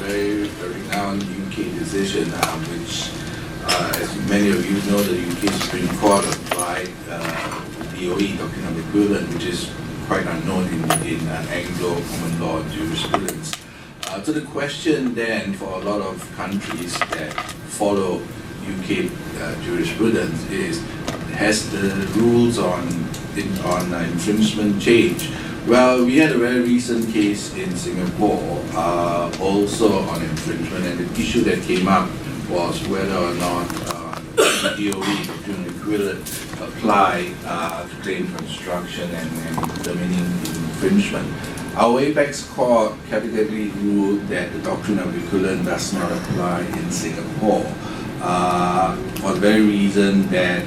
very renowned UK decision, which, as many of you know, the UK Supreme Court applied DOE, doctrine of equivalent, which is quite unknown in Anglo common law jurisprudence. So the question then for a lot of countries that follow UK jurisprudence is, has the rules on infringement changed? Well, we had a very recent case in Singapore also on infringement, and the issue that came up was whether or not DOE, doctrine of equivalent, apply to claim construction and determining infringement. Our apex court categorically ruled that the doctrine of equivalent does not apply in Singapore for the very reason that,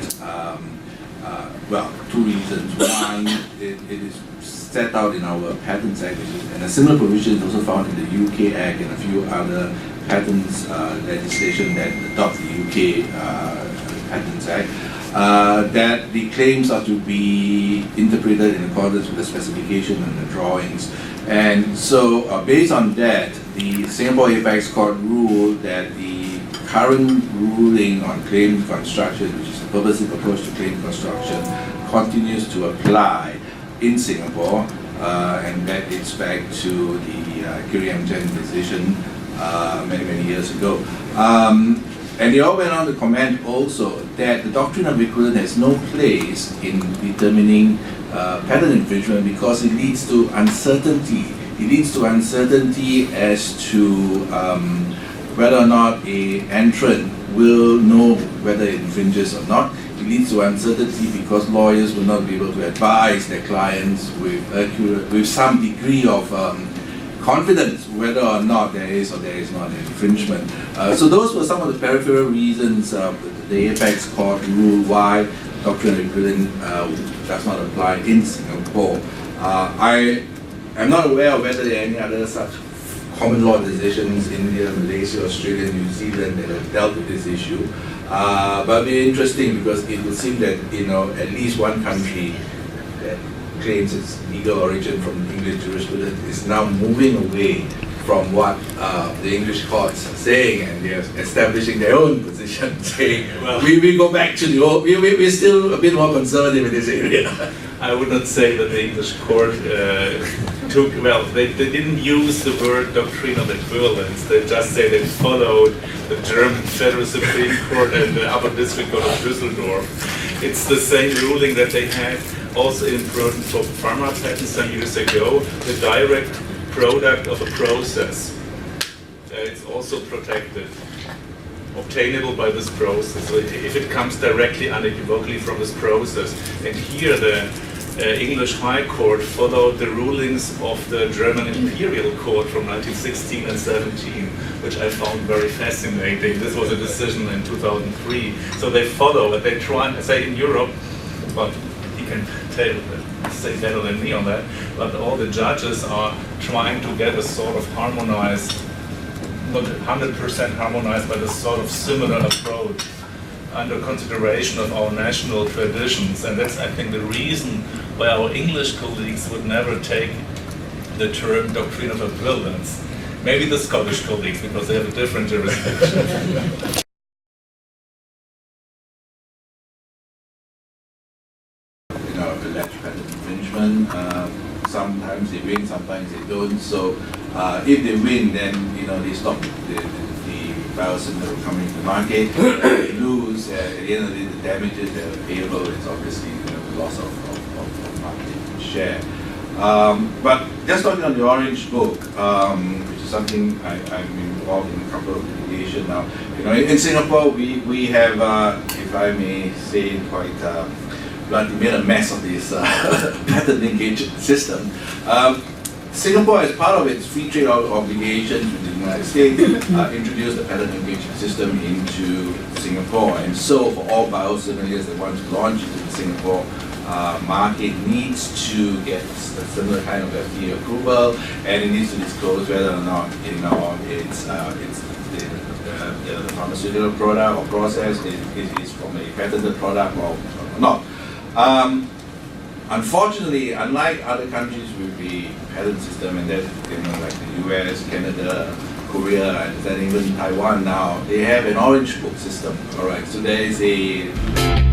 well, two reasons. One, it is set out in our Patents Act, and a similar provision is also found in the UK Act and a few other patents legislation that adopt the UK Patents Act, that the claims are to be interpreted in accordance with the specification and the drawings. And so, based on that, the Singapore Apex Court ruled that the current ruling on claim construction, which is a purposive approach to claim construction, continues to apply in Singapore, and that dates back to the Kiriam Chen decision many years ago. And they all went on to comment also that the doctrine of equivalent has no place in determining patent infringement because it leads to uncertainty. It leads to uncertainty as to whether or not an entrant will know whether it infringes or not. It leads to uncertainty because lawyers will not be able to advise their clients with some degree of confidence whether or not there is or there is not an infringement. So those were some of the peripheral reasons the Apex Court ruled why doctrine of equivalent does not apply in Singapore. I am not aware of whether there are any other such common law decisions in India, Malaysia, Australia, New Zealand that have dealt with this issue. But it'll be interesting because it would seem that at least one country that claims its legal origin from English jurisprudence is now moving away from what the English courts are saying, and they're establishing their own position, saying, well, we go back to the old, we're still a bit more conservative in this area. I would not say that the English court they didn't use the word doctrine of equivalence. They just say they followed the German Federal Supreme Court and the Upper District Court of Düsseldorf. It's the same ruling that they had also in Britain for Pharma patents some years ago, the direct product of a process. It's also protected, obtainable by this process. So if it comes directly, unequivocally from this process. And here the English High Court followed the rulings of the German Imperial Court from 1916 and 17, which I found very fascinating. This was a decision in 2003. So they follow it. They try and say in Europe, but you can say better than me on that, but all the judges are trying to get a sort of harmonized, not 100% harmonized, but a sort of similar approach under consideration of our national traditions. And that's, I think, the reason why our English colleagues would never take the term doctrine of equivalence. Maybe the Scottish colleagues, because they have a different jurisdiction. Alleged patent infringement. Sometimes they win, sometimes they don't. So if they win, then they stop the biosimilar coming to the market. If they lose, at the end of the day, the damages that are payable is obviously the loss of market share. But just talking on the Orange Book, which is something I'm involved in a couple of litigation now. In Singapore, we have, if I may say, quite made a mess of this patent linkage system. Singapore, as part of its free trade obligations with the United States, introduced the patent linkage system into Singapore. And so, for all biosimilars that want to launch into the Singapore market, needs to get a similar kind of FDA approval, and it needs to disclose whether or not it's the pharmaceutical product or process is from a patented product or not. Unfortunately, unlike other countries with the patent system, and that like the US, Canada, Korea and then even Taiwan now, they have an orange book system. All right, so there is a